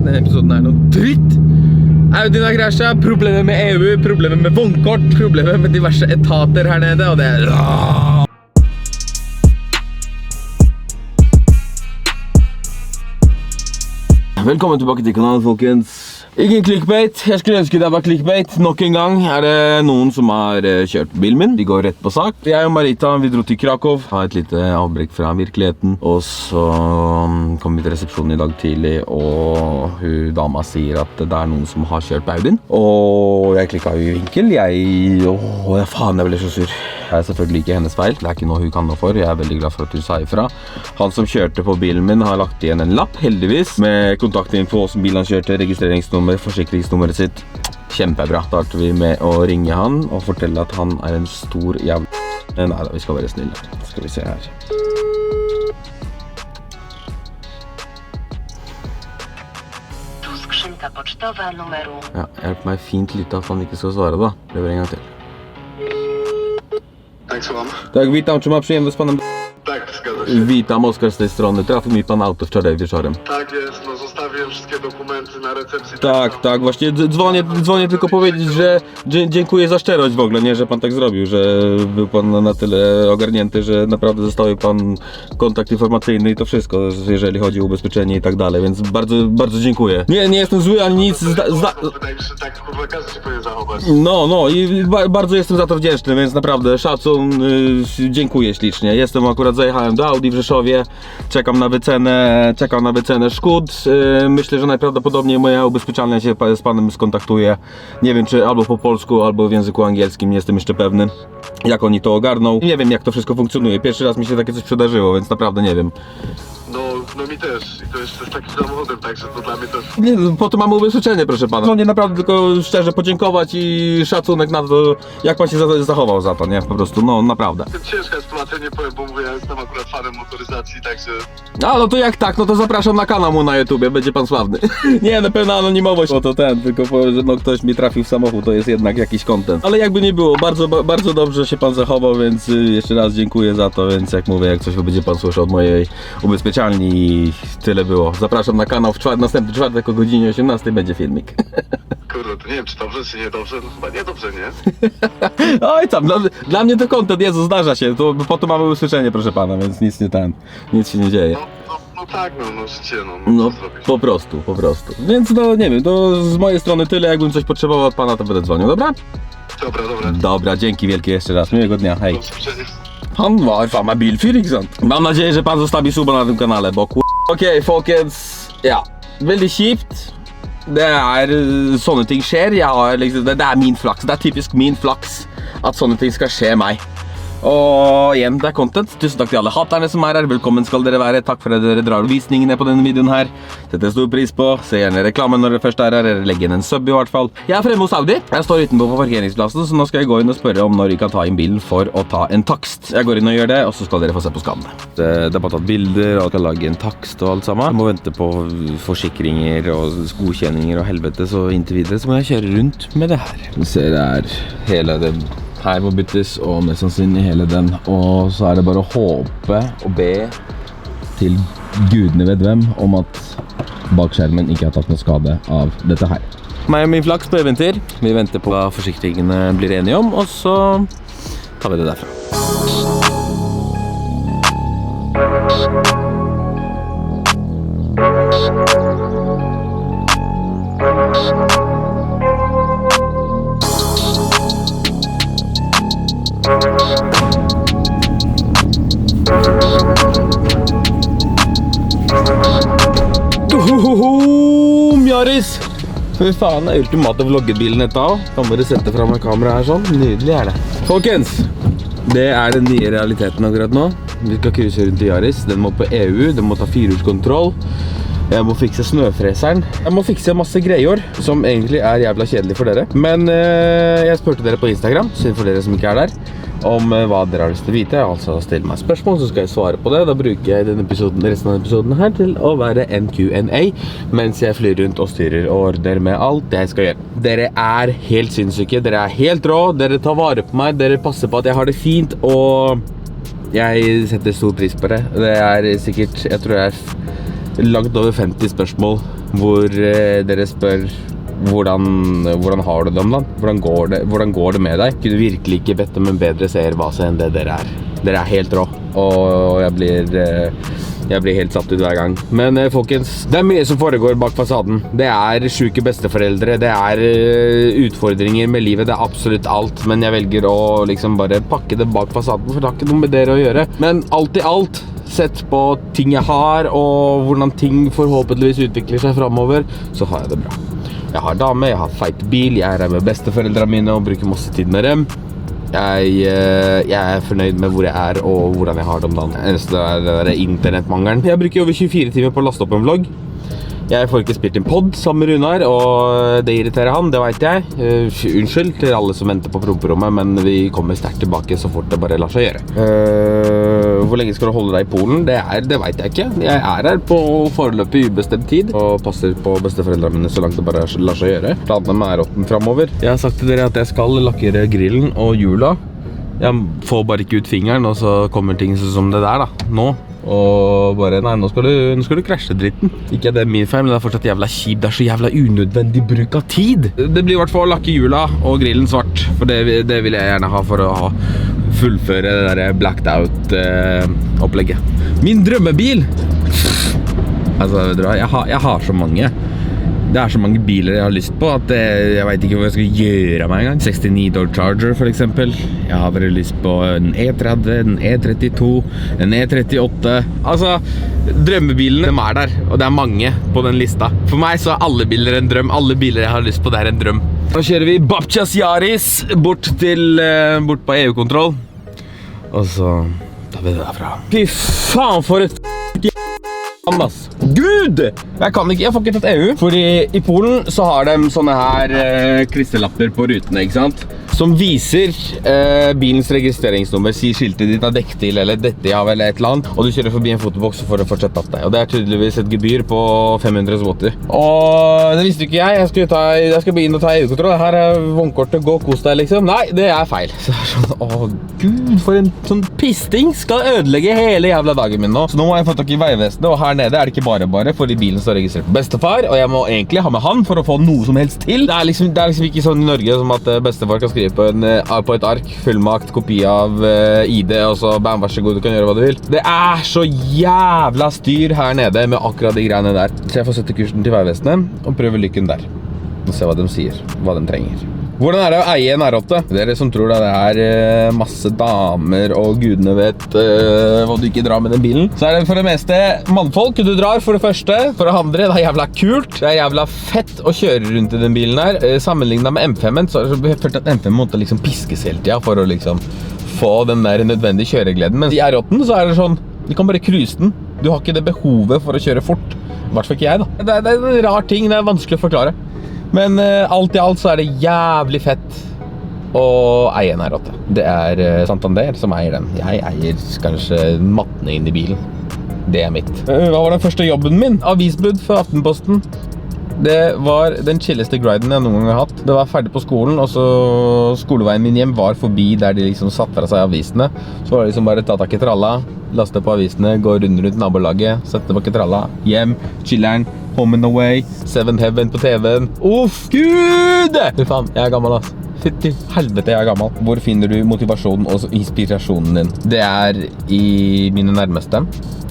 Denne episoden er noe dritt. Audi har krasja, problemer med EU, problemer med vognkort, problemer med diverse etater her nede, og det er... Velkommen tilbake til kanalen, folkens. Ingen clickbait. Jeg skulle ønske det var clickbait. Nok en gang er det noen som har kjørt bilen min. De går rett på sak. Jeg og Marita, vi dro til Krakow. Har et lite avbrekk fra virkeligheten. Og så kom vi til resepsjonen i dag tidlig, og hun dama sier at det er noen som har kjørt på Audien. Og jeg klikket jo i vinkel. Faen, jeg ble så sur. Det er selvfølgelig ikke hennes feil. Det er ikke noe hun kan noe for. Jeg er veldig glad for at hun sa ifra. Han som kjørte på bilen min har lagt igjen en lapp, heldigvis, med kontaktinfo som bilen han kjørte, registreringsnummer, forsikringsnummeret sitt. Kjempebra. Da starter vi med å ringe han og fortelle at han er en stor jævla... Neida, vi skal være snille. Skal vi se her. Skrzynka pocztowa numeru. Ja, hjelp meg fint litt at han ikke skal svare da. Prøver en gang til. Tak, słucham. Tak, witam, czy ma przyjemność z panem? Tak, zgadza się. Witam, Oskar z tej strony. Trafił mi pan auto wczoraj wieczorem. Tak jest, no zostawiłem wszystkie dokumenty na recepcji. Tak, właśnie dzwonię tylko powiedzieć, że dziękuję za szczerość w ogóle, nie, że pan tak zrobił, że był pan na tyle ogarnięty, że naprawdę zostawił pan kontakt informacyjny i to wszystko, jeżeli chodzi o ubezpieczenie i tak dalej, więc bardzo dziękuję. Nie jestem zły ani nic. Wydaje mi się, że tak kurwa każdy się powinien zachować. No i bardzo jestem za to wdzięczny, więc naprawdę szacun, dziękuję ślicznie. Jestem akurat, zajechałem do Audi w Rzeszowie, czekam na wycenę szkód. Myślę, że najprawdopodobniej moja ubezpieczalnia się z panem skontaktuje. Nie wiem, czy albo po polsku, albo w języku angielskim, nie jestem jeszcze pewny, jak oni to ogarną. Nie wiem, jak to wszystko funkcjonuje. Pierwszy raz mi się takie coś przydarzyło, więc naprawdę nie wiem. No mi też. I to jeszcze z takim samochodem, także to dla mnie też... Nie, po to mamy ubezpieczenie, proszę pana. No nie, naprawdę tylko szczerze podziękować i szacunek na to, jak pan się zachował za to, nie? Po prostu, no naprawdę. Ciężka sytuacja, nie powiem, bo mówię, ja jestem akurat fanem motoryzacji, także... A, no to jak tak, no to zapraszam na kanał mu na YouTubie, będzie pan sławny. Nie, na pewno anonimowość, bo to tylko że no, ktoś mi trafił w samochód, to jest jednak jakiś content. Ale jakby nie było, bardzo dobrze się pan zachował, więc jeszcze raz dziękuję za to, więc jak mówię, jak coś będzie pan słyszał od mojej ubezpieczalni i tyle było. Zapraszam na kanał następny czwartek o godzinie 18 będzie filmik. Kurde, to nie wiem, czy dobrze, czy niedobrze, no chyba niedobrze, nie? Oj tam, dla mnie to content, Jezu, zdarza się, to po to mamy usłyszenie, proszę pana, więc nic się nie dzieje. No tak, no życie, No, co zrobić? po prostu. Więc no, nie wiem, to z mojej strony tyle, jakbym coś potrzebował od pana, to będę dzwonił, dobra? Dobra. Dobra, dzięki wielkie jeszcze raz, miłego dnia, hej. Do usłyszenia. Han var fan meg bilfyr, ikke sant? Mam nadzieję, że pan zostawi suba na tym kanale, bo Okej, folkens, ja, veldig kjipt. Det sånne ting skjer, liksom, det min flaks, det typisk min flaks at sånne ting skal skje meg. Og igjen, det content. Tusen takk til alle haterne som her. Velkommen skal dere være. Takk for at dere drar visningene på denne videoen her. Setter stor pris på. Se gjerne reklamen når dere først er her, eller legg inn en sub i hvert fall. Jeg fremme hos Audi. Jeg står utenpå på parkeringsplassen, så nå skal jeg gå inn og spørre om når vi kan ta inn bilen for å ta en takst. Jeg går inn og gjør det, og så skal dere få se på skannene. Det er bare tatt bilder, og skal lage en takst og alt sammen. Jeg må vente på forsikringer og godkjenninger og helvete, så inntil videre så må jeg kjøre rundt med det her. Du ser det her, hele det her må byttes, og mest sannsynlig hele den, og så er det bare å håpe og be til gudene vet hvem om at bakskjermen ikke har tatt noe skade av dette her. Meg og min flaks på eventyr. Vi venter på hva forsikringene blir enige om, og så tar vi det derfra. Mjaris! Fy faen, det er ultimate vloggebilen dette også. Kan bare sette frem med kamera her sånn. Nydelig er det. Folkens, det er den nye realiteten akkurat nå. Vi skal kruse rundt i Yaris. Den må på EU, den må ta 4-hjulskontroll. Jeg må fikse snøfreseren. Jeg må fikse masse greier som egentlig er jævla kjedelig for dere. Men jeg spurte dere på Instagram, synd for dere som ikke er der, om hva dere har lyst til å vite. Altså still meg spørsmål, så skal jeg svare på det. Da bruker jeg resten av episoden her til å være en Q&A, mens jeg flyr rundt og styrer og ordner med alt det jeg skal gjøre. Dere er helt sinnssyke, dere er helt rå, dere tar vare på meg, dere passer på at jeg har det fint, og jeg setter stor pris på det. Det er sikkert, jeg tror jeg er langt over 50 spørsmål hvor dere spør hvordan har du det om dagen? Hvordan går det med deg? Kunne virkelig ikke bedt om en bedre seerbase enn det dere er. Dere er helt rå, og jeg blir helt satt ut hver gang. Men folkens, det er mye som foregår bak fasaden. Det er syke besteforeldre, det er utfordringer med livet, det er absolutt alt. Men jeg velger å liksom bare pakke det bak fasaden, for det har ikke noe med dere å gjøre. Men alt i alt, sett på ting jeg har, og hvordan ting forhåpentligvis utvikler seg fremover, så har jeg det bra. Jeg har dame, jeg har feit bil, jeg er med besteforeldrene mine og bruker masse tid med dem. Jeg er fornøyd med hvor jeg er og hvordan jeg har det om dagen. Det eneste er internettmangelen. Jeg bruker over 24 timer på å laste opp en vlogg. Jeg får ikke spilt en podd sammen med Runar, og det irriterer han, det vet jeg. Unnskyld til alle som venter på promperommet, men vi kommer sterkt tilbake så fort det bare lar seg gjøre. Hvor lenge skal du holde deg i Polen? Det vet jeg ikke. Jeg er her på foreløpig ubestemt tid, og passer på besteforeldrene mine så langt det bare lar seg gjøre. Planene med R8 fremover. Jeg har sagt til dere at jeg skal lakkere grillen og hjula. Jeg får bare ikke ut fingeren, og så kommer ting som det der da, nå. Og bare, nei, nå skal du krasje dritten. Ikke at det er min feil, men det er fortsatt jævla kjipt. Det er så jævla unødvendig bruk av tid. Det blir i hvert fall å lakke hjula og grillen svart, for det vil jeg gjerne ha for å fullføre det der blacked out opplegget. Min drømmebil! Altså, jeg har så mange. Det er så mange biler jeg har lyst på at jeg vet ikke hva jeg skal gjøre av meg en gang. 69 Dodge Charger for eksempel. Jeg har veldig lyst på en E30, en E32, en E38. Altså, drømmebilene de er der, og det er mange på den lista. For meg så er alle biler en drøm. Alle biler jeg har lyst på, det er en drøm. Nå kjører vi Babchas Yaris bort på EU-kontroll. Og så tar vi det derfra. Fy faen for et Gud! Jeg får ikke tatt EU. Fordi i Polen så har de sånne her klisterlapper på rutene, ikke sant? Som viser bilens registreringsnummer, sier skiltet ditt er dekket til, eller dette av, eller et eller annet. Og du kjører forbi en fotoboks for å fortsette tatt deg. Og det er tydeligvis et gebyr på 500 zloty. Og det visste ikke jeg. Jeg skal begynne å ta EU-kontroll. Her er vognkortet, gå kos deg liksom. Nei, det er feil. Så det er sånn, åh Gud, for en sånn pisting skal ødelegge hele jævla dagen min nå. Så nå må jeg få tak i Vegvesenet, og her nede er det ikke bare, fordi bilen står registrert på bestefar, og jeg må egentlig ha med han for å få noe som helst til. Det er liksom ikke sånn i Norge som at bestefar kan skrive på et ark, fullmakt, kopi av ID, og så bam, vær så god, du kan gjøre hva du vil. Det er så jævla styr her nede med akkurat de greiene der. Så jeg får sette kursen til Vegvesenet og prøve lykken der. Og se hva de sier, hva de trenger. Hvordan er det å eie en R8? Dere som tror det er masse damer og gudene vet hva du ikke drar med den bilen, så er det for det meste mannfolk du drar for det første. For det andre, det er jævla kult. Det er jævla fett å kjøre rundt i den bilen her. Sammenlignet med M5-en, så har jeg følt at M5 måtte liksom piskes hele tiden for å liksom få den der nødvendige kjøregleden. Men i R8-en så er det sånn, du kan bare cruise den. Du har ikke det behovet for å kjøre fort. I hvert fall ikke jeg da. Det er en rar ting, det er vanskelig å forklare. Men alt i alt så er det jævlig fett å eie en R8. Det er Santander som eier den. Jeg eier kanskje mattene inn i bilen. Det er mitt. Hva var den første jobben min? Avisbud for Aftenposten. Det var den chilleste griden jeg noen gang har hatt. Det var ferdig på skolen, og så skoleveien min hjem var forbi der de liksom satt fra seg avisene. Så var det liksom bare ta tak i tralla, laste på avisene, gå rundt nabolaget, sette tilbake tralla, hjem, chilleren, home and away, Seven Heaven på TV-en. Uff, Gud! Fy faen, jeg er gammel, ass. Fytti helvete, jeg er gammel. Hvor finner du motivasjonen og inspirasjonen din? Det er i mine nærmeste,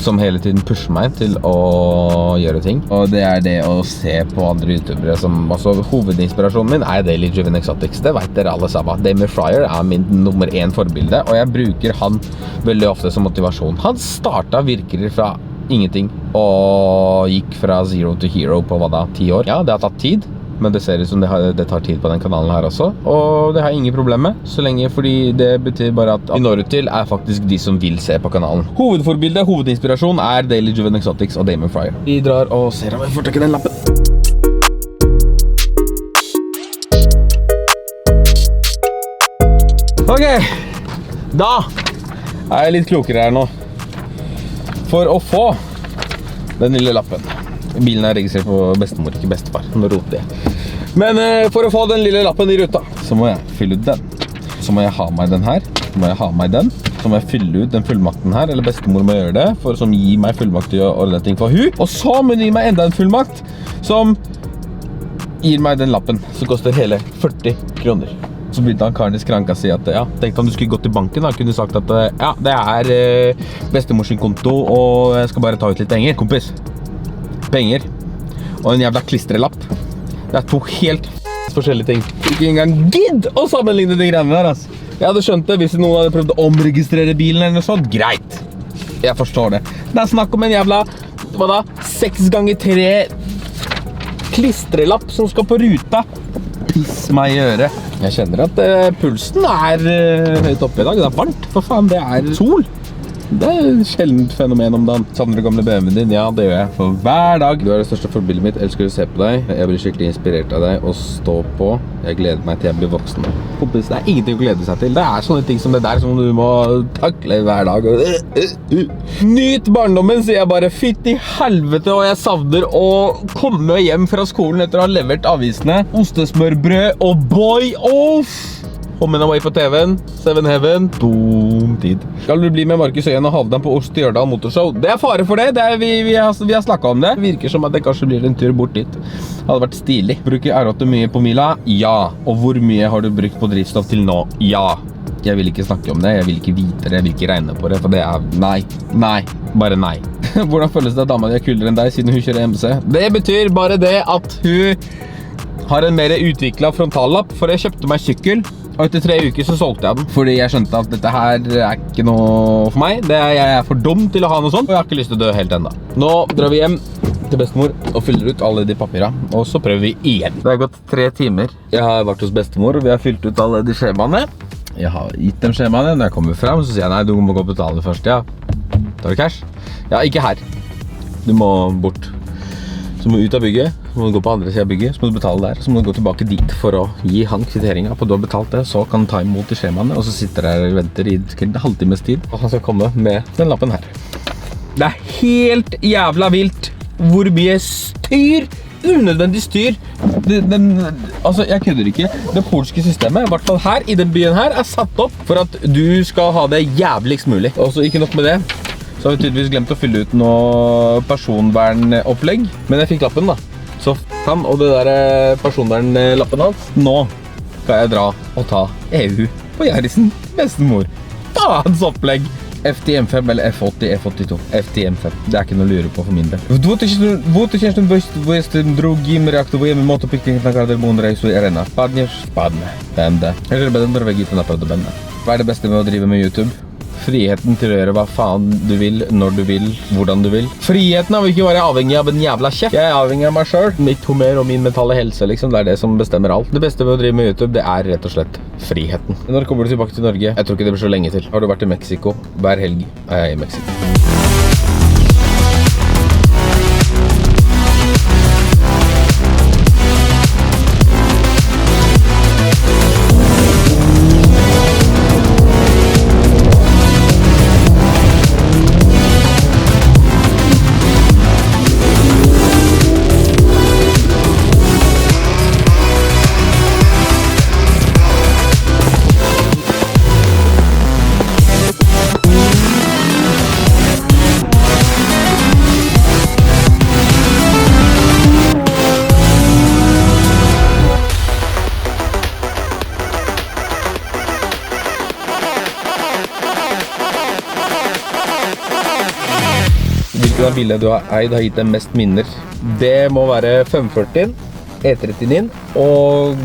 som hele tiden pusher meg til å gjøre ting. Og det er det å se på andre youtubere som, altså hovedinspirasjonen min er Daily Driven Exotics. Det vet dere alle sammen. Damon Fryer er min nummer 1 forbilde, og jeg bruker han veldig ofte som motivasjon. Han startet virkelig fra ingenting, og gikk fra zero to hero på hva da, 10 år. Ja, det har tatt tid, men det ser ut som det tar tid på den kanalen her også, og det har jeg ingen problem med, så lenge, fordi det betyr bare at vi når ut til er faktisk de som vil se på kanalen. Hovedforbilde, hovedinspirasjon er Daily Driven Exotics og Damon Fryer. Vi drar og ser om vi får tak i den lappen. Ok, da er jeg litt klokere her nå. For å få den lille lappen. Bilen er registrert på bestemor, ikke bestefar. Nå roter jeg. Men for å få den lille lappen i ruta, så må jeg fylle ut den. Så må jeg ha meg den her. Så må jeg ha meg den. Så så må jeg fylle ut den fullmakten her, eller bestemor må gjøre det, som gir meg fullmakt til å ordne ting for hun. Og så må hun gi meg enda en fullmakt, som gir meg den lappen, som koster hele 40 kroner. Så begynte han karen i skranka si at, ja, tenkte han du skulle gå til banken, da kunne sagt at, ja, det er bestemors konto, og jeg skal bare ta ut litt penger. Kompis, penger, og en jævla klistrelapp. Det er to helt forskjellige ting. Ikke engang gidd å sammenligne de greiene der, altså. Jeg hadde skjønt det hvis noen hadde prøvd å omregistrere bilen eller noe sånt. Greit. Jeg forstår det. Det er snakk om en jævla, hva da, 6x3 klistrelapp som skal på ruta. Piss meg i øret. Jeg kjenner at pulsen er høyt oppe i dag. Det er varmt. For faen, det er sol. Det er et sjeldent fenomen om dagen. Savner du gamle BMW-en din? Ja, det gjør jeg. For hver dag. Du er det største forbildet mitt. Jeg elsker å se på deg. Jeg blir skikkelig inspirert av deg. Og stå på. Jeg gleder meg til jeg blir voksen. Kompis, det er ingenting å glede seg til. Det er sånne ting som det der som du må takle hver dag. Nyt barndommen, sier jeg bare. Fytt i helvete, og jeg savner å komme hjem fra skolen etter å ha levert avisene. Ostesmørbrød og boy off! Home and Away på TV-en, Seven Heaven, boom, tid. Skal du bli med Markus Øyen og Halvdan på Ost i Ørdal Motorshow? Det er fare for det, vi har snakket om det. Det virker som at det kanskje blir en tur bort dit. Det hadde vært stilig. Bruker R8 mye på mila? Ja. Og hvor mye har du brukt på drivstoff til nå? Ja. Jeg vil ikke snakke om det, jeg vil ikke vite det, jeg vil ikke regne på det, for det er nei, bare nei. Hvordan føles det at dama di er kulere enn deg siden hun kjører MC? Det betyr bare det at hun har en mer utviklet frontallapp, for jeg kjøpte meg sykkel. Og etter 3 uker så solgte jeg den, fordi jeg skjønte at dette her er ikke noe for meg. Jeg er for dum til å ha noe sånt, og jeg har ikke lyst til å dø helt enda. Nå drar vi hjem til bestemor og fyller ut alle de papirene, og så prøver vi igjen. Det har gått 3 timer. Jeg har vært hos bestemor, og vi har fylt ut alle de skjemaene. Jeg har gitt dem skjemaene. Når jeg kommer frem, så sier jeg, nei, du må gå og betale først, ja. Tar du cash? Ja, ikke her. Du må bort. Så må du ut av bygget, så må du gå på andre siden av bygget, så må du betale der, så må du gå tilbake dit for å gi han kvitteringen på at du har betalt det, så kan du ta imot i skjemaene, og så sitter der og venter i en halvtimes tid, og han skal komme med den lappen her. Det er helt jævla vilt hvor mye styr, unødvendig styr, altså jeg kødder ikke, det polske systemet, i hvert fall her, i den byen her, er satt opp for at du skal ha det jævligst mulig, og så ikke nok med det. Så har vi tydeligvis glemt å fylle ut noe personvernopplegg. Men jeg fikk lappen da. Så han og det der personvernlappen hans. Nå skal jeg dra og ta EU på Jarisen. Bestemor. Faens opplegg. FTM5 eller F80, F82. FTM5. Det er ikke noe å lure på for min del. В 2022 другим реактовыми мотопикники на Gardermoen рейсу i arena. Spadneš? Spadne. Bende. Jeg ser bedre når jeg gitt den apparat og bende. Hva er det beste med å drive med YouTube? Friheten til å gjøre hva faen du vil, når du vil, hvordan du vil. Friheten av å ikke være avhengig av en jævla kjeft. Jeg er avhengig av meg selv, mitt humør og min mentale helse, liksom. Det er det som bestemmer alt. Det beste med å drive med YouTube, det er rett og slett friheten. Når kommer du tilbake til Norge? Jeg tror ikke det blir så lenge til. Har du vært i Mexico? Hver helg er jeg i Mexico. Hvilken av bilene du har eid har gitt deg mest minner? Det må være 540, E39 og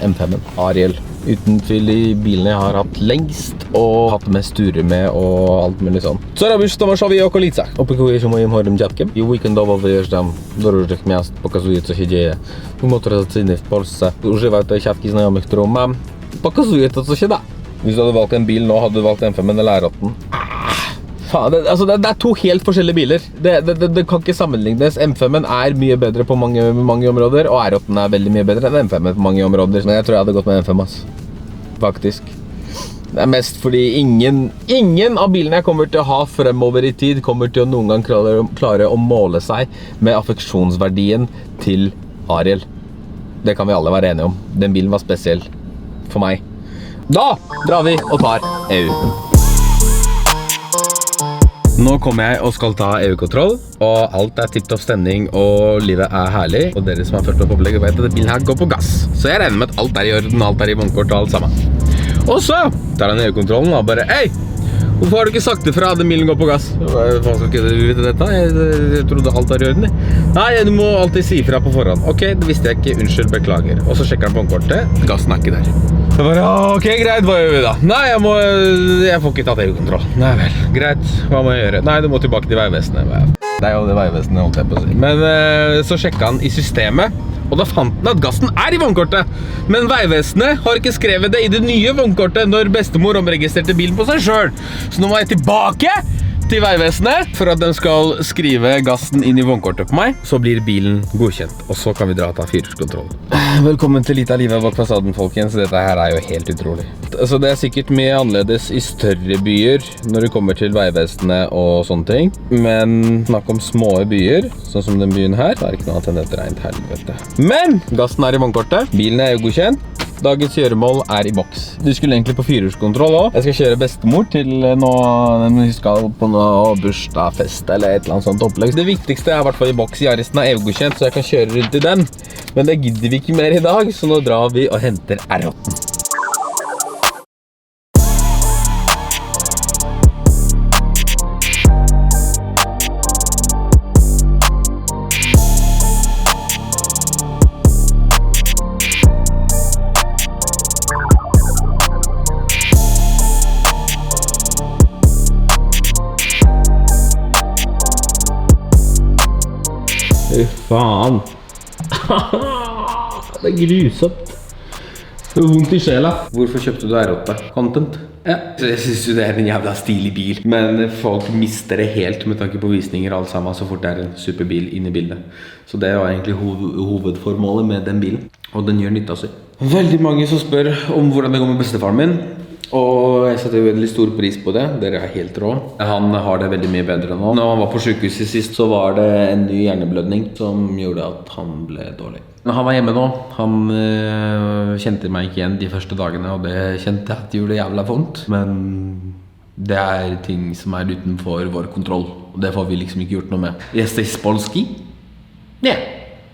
M5-en, Ariel. Uten tvil i bilene jeg har hatt lengst og hatt mest turer med og alt mulig sånn. Co robisz w Tomaszowie i okolicach? Opiekuję się moim chorym dziadkiem i weekendowo wyjeżdżam do różnych miast, pokazuję co się dzieje. Motoryzacyjny w Polsce. Używam tej siatki znajomych, którą mam. Pokazuję to co się da. Hvis du hadde valgt en bil nå, hadde du valgt M5-en eller R8-en? Faen, det er to helt forskjellige biler. Det kan ikke sammenlignes. M5-en er mye bedre på mange områder, og R8-en er veldig mye bedre enn M5-en på mange områder. Men jeg tror jeg hadde gått med M5, ass. Faktisk. Det er mest fordi ingen av bilene jeg kommer til å ha fremover i tid kommer til å noen gang klare å måle seg med affeksjonsverdien til Ariel. Det kan vi alle være enige om. Den bilen var spesiell for meg. Da drar vi og tar EU. Nå kommer jeg og skal ta EU-kontroll, og alt tipp-topp stemning, og livet herlig. Og dere som har ført meg på opplegget vet at bilen her går på gass. Så jeg regner med at alt i orden, alt i vognkort og alt sammen. Og så tar han EU-kontrollen og bare, «Hei, hvorfor har du ikke sagt det fra at bilen går på gass?» Hva skal ikke du vite dette? Jeg trodde alt i orden. Nei, du må alltid si fra på forhånd. Ok, det visste jeg ikke, unnskyld, beklager. Og så sjekker han vognkkortet, gassen ikke der. Jeg bare, ok, greit, hva gjør vi da? Nei, jeg får ikke tatt EU-kontroll. Nei vel, greit, hva må jeg gjøre? Nei, du må tilbake til Vegvesenet. Det jo det Vegvesenet, holdt jeg på å si. Men så sjekket han i systemet, og da fant han at gassen i vognkortet. Men Vegvesenet har ikke skrevet det i det nye vognkortet når bestemor omregistrerte bilen på seg selv. Så nå må jeg tilbake til Vegvesenet for at de skal skrive gassen inn i vognkortet på meg. Så blir bilen godkjent, og så kan vi dra til firehjulskontroll. Velkommen til litt av livet bak fasaden, folkens. Dette her jo helt utrolig. Så det sikkert mye annerledes i større byer når det kommer til Vegvesenet og sånne ting. Men snakk om små byer, sånn som den byen her, så det ikke noe annet enn et rent helvete. Men gassen i vognkortet, bilen jo godkjent. Dagens kjøremål i boks. Du skulle egentlig på firehjulskontroll også. Jeg skal kjøre bestemor til vi skal på noe bursdagsfest eller et eller annet sånt opplegg. Det viktigste i hvert fall i boks. Yarisen EU-godkjent, så jeg kan kjøre rundt i den. Men det gidder vi ikke mer i dag, så nå drar vi og henter R8. Faen. Det grusomt. Det vondt i sjela. Hvorfor kjøpte du R8? Content? Ja. Jeg synes jo det en jævla stilig bil. Men folk mister det helt med tanke på visninger og alt sammen, så fort det en superbil inne i bildet. Så det var egentlig hovedformålet med den bilen. Og den gjør nytta seg. Veldig mange som spør om hvordan det går med bestefaren min. Og jeg setter veldig stor pris på det. Dere helt rå. Han har det veldig mye bedre nå. Når han var på sykehuset sist, så var det en ny hjerneblødning som gjorde at han ble dårlig. Men han var hjemme nå. Han kjente meg ikke igjen de første dagene, og det kjente jeg at det gjorde jævla vondt. Men det ting som utenfor vår kontroll, og det får vi liksom ikke gjort noe med. Jesteś Polski? Ja.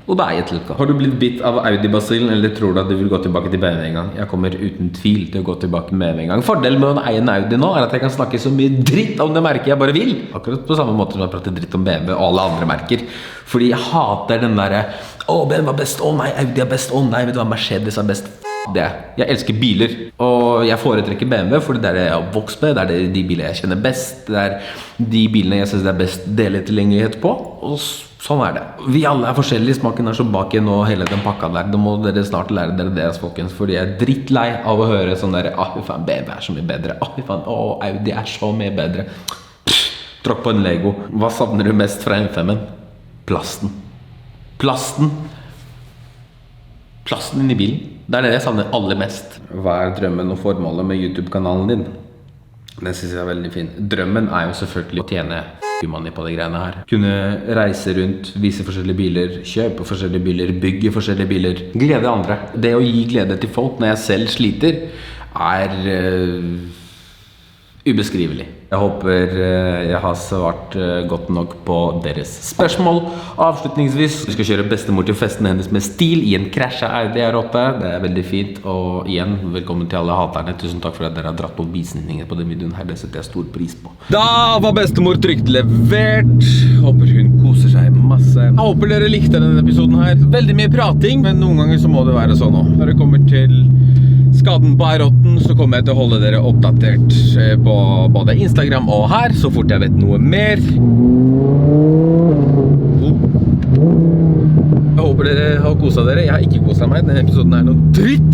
Og det et tilka. Har du blitt bitt av Audi-basillen, eller tror du at du vil gå tilbake til BMW en gang? Jeg kommer uten tvil til å gå tilbake med BMW en gang. Fordelen med å eie en Audi nå at jeg kan snakke så mye dritt om det merket jeg bare vil. Akkurat på samme måte som jeg prater dritt om BMW og alle andre merker. Fordi jeg hater den der BMW er best, nei, Audi er best, nei, vet du hva, Mercedes er best. Det. Jeg elsker biler, og jeg foretrekker BMW, for det det jeg har vokst med, det de biler jeg kjenner best, det de bilene jeg synes det best deletilgjengelighet på, og sånn det. Vi alle forskjellige, smaken så bak igjen og hele den pakka der. Da må dere snart lære dere deres, folkens, fordi jeg drittlei av å høre sånn der, fy faen, BMW så mye bedre, fy faen, Audi så mye bedre. Tråkk på en Lego. Hva savner du mest fra M5-en? Plasten. Plasten inn i bilen. Det det jeg savner aller mest. Hva drømmen og formålet med YouTube-kanalen din? Det synes jeg veldig fint. Drømmen jo selvfølgelig å tjene money på de greiene her. Kunne reise rundt, vise forskjellige biler, kjøpe forskjellige biler, bygge forskjellige biler. Glede andre. Det å gi glede til folk når jeg selv sliter, ubeskrivelig. Jeg håper jeg har svart godt nok på deres spørsmål. Avslutningsvis, vi skal kjøre bestemor til festen hennes med stil i en krasja Audi R8. Det veldig fint, og igjen, velkommen til alle haterne. Tusen takk for at dere har dratt på visninger på den videoen her. Det setter jeg stor pris på. Da var bestemor trygt levert. Håper hun koser seg masse. Jeg håper dere likte denne episoden her. Veldig mye prating, men noen ganger så må det være sånn også. Når det kommer til skaden på R8, så kommer jeg til å holde dere oppdatert på både Instagram og her, så fort jeg vet noe mer. Jeg håper dere har koset dere. Jeg har ikke koset meg. Denne episoden noe dritt.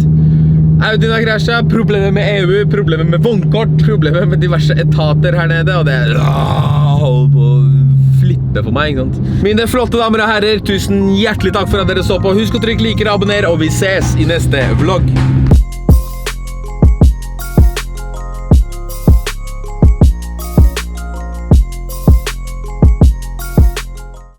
Audien har krasjet, problemer med EU, problemer med vognkort, problemer med diverse etater her nede, og det holder på å flippe for meg, ikke sant? Mine flotte damer og herrer, tusen hjertelig takk for at dere så på. Husk å trykke liker og abonnere, og vi ses i neste vlogg.